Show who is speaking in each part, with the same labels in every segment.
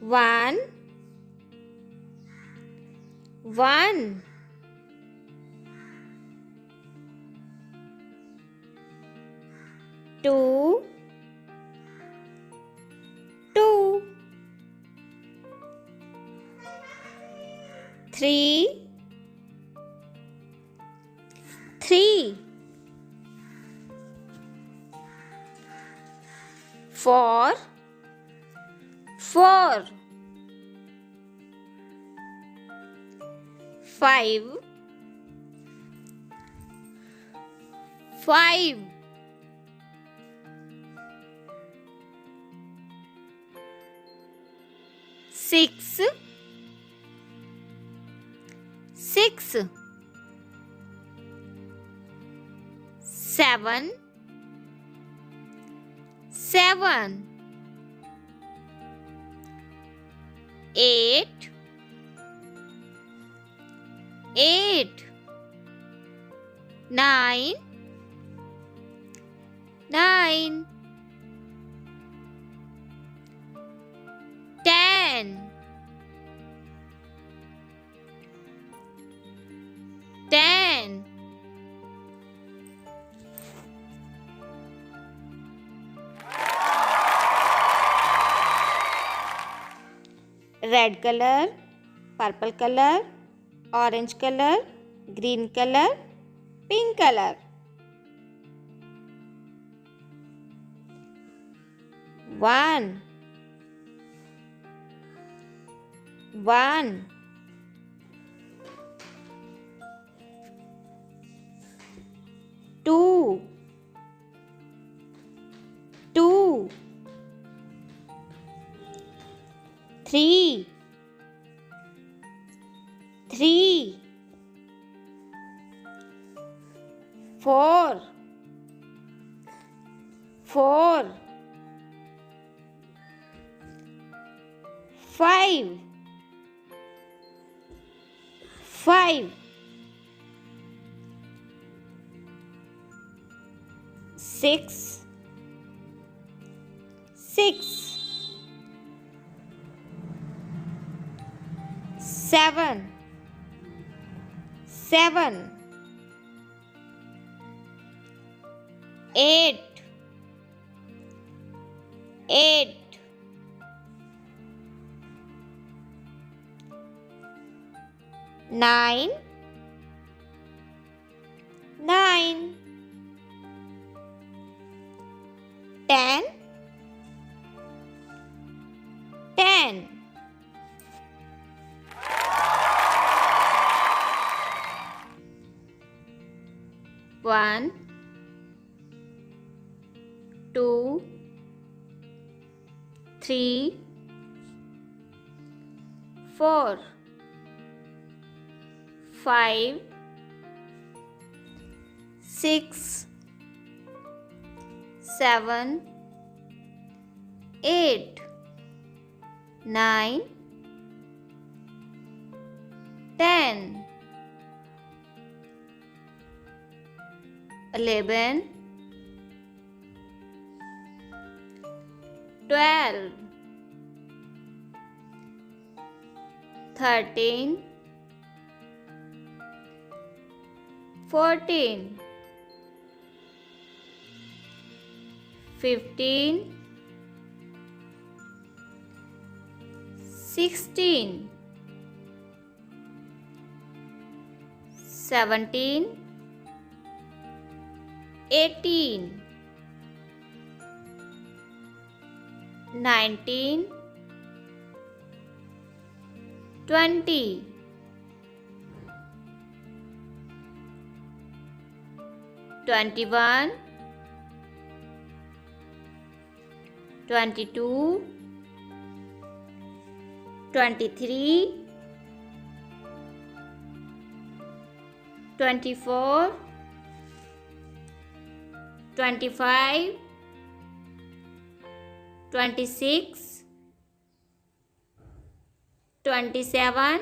Speaker 1: One, one. Two, two. Three, three. Four, four. Five, five. Six, six. Seven, seven. Eight, eight. Nine, nine. 10, 10. Red color, purple color, orange color, green color, pink color. One, one. Two, two. Three, three. Four, four. Five, five. Six, six. Seven, seven. Eight, eight. Nine, nine. 10, 10. One, two, three, four, 5, 6, 7, 8, 9, 10, 11, 12, 13, 14, 15, 16, 17, 18, 19, 20, 21, 22, 23, 24, 25, 26, 27,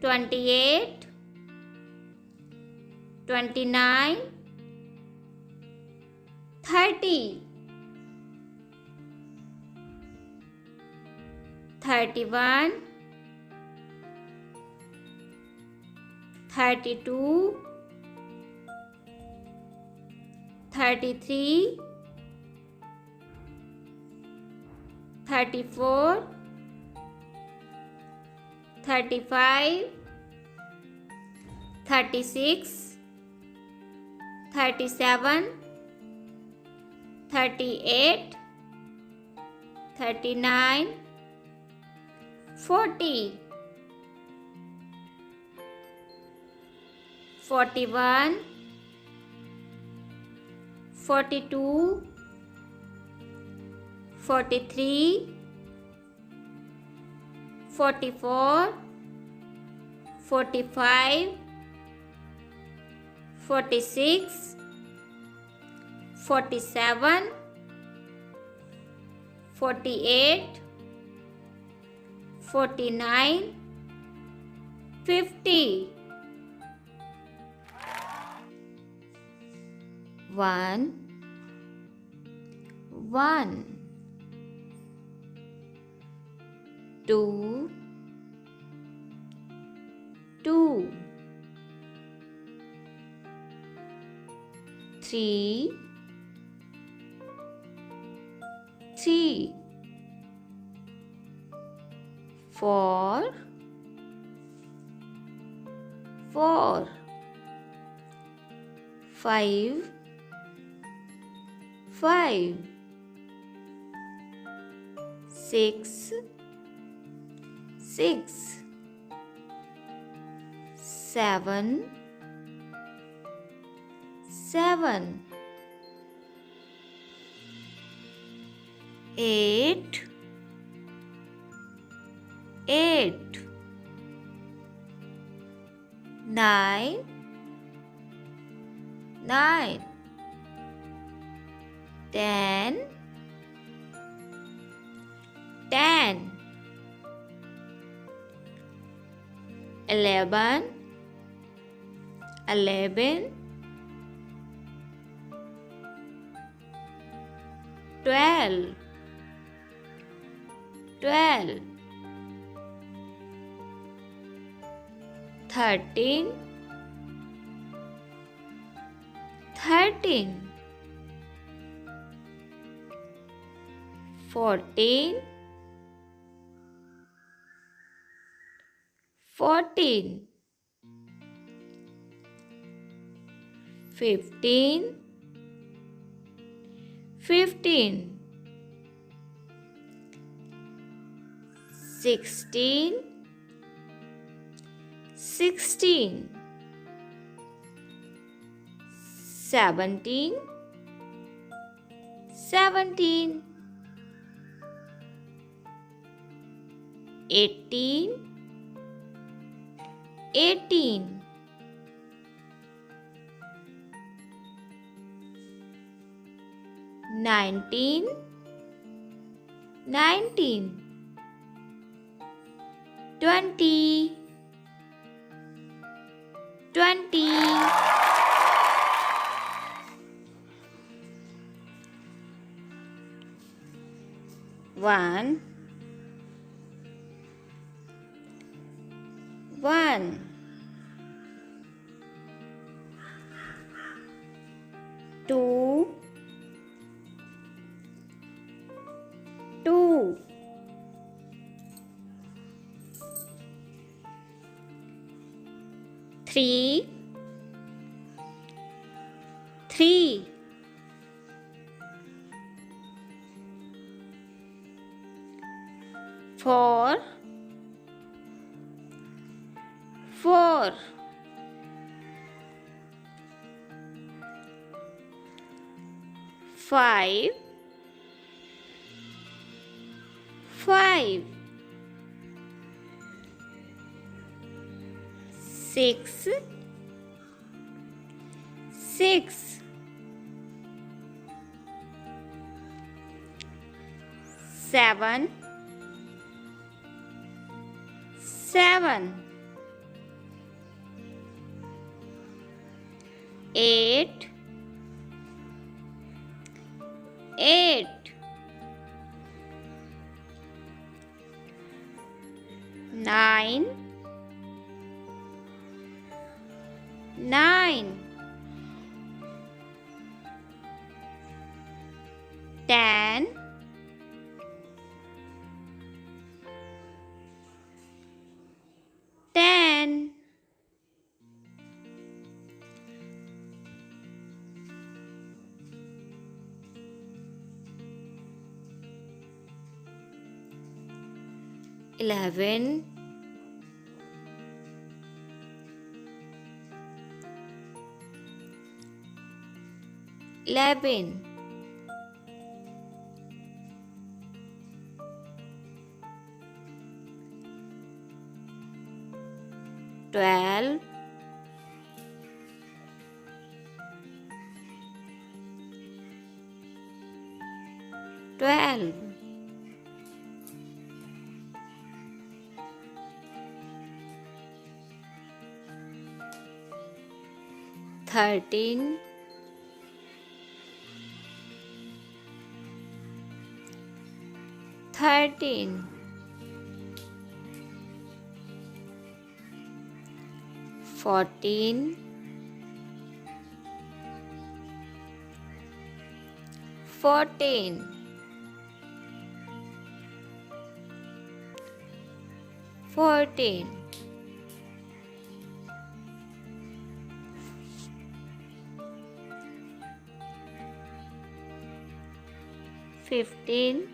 Speaker 1: 28, 29, 30. 31, 32, 33, 34, 35, 36, 37, 38, 39, 40, 41, 42, 43, 44, 45, 46, 47, 48, 49, 50. 1, 1, 2, 2, 3, 3, 4, 4, 5, 5, 6, 6, 7, 7, 8, 8, 9, 9, 10, 10, 11, 11, 12, 12, 13, 13, 14, 14, 15, 15, 16, 16, 17, 17, 18, 18, 19, 19, 20, 20. 1, 1, 2, 2, 3, 3, 4, 4, 5, 5, 6, 6, 7, 7, 8, 8, 9, 9, 10, 10, 11, 11, 12, 12, 13, 13, 14, 14, 14, 15,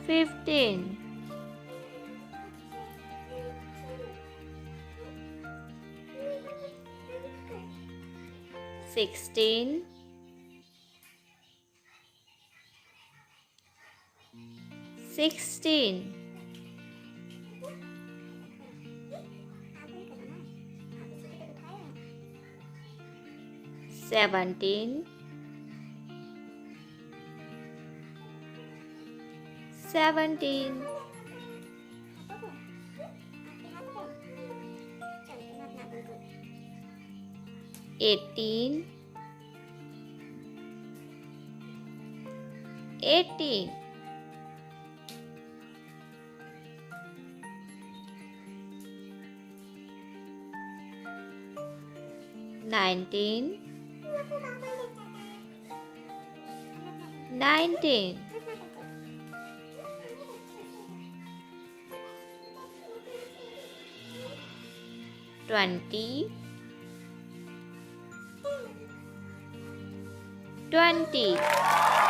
Speaker 1: 15, 16, 16, 17, 17, 18, 18, 19, 19, 20, 20.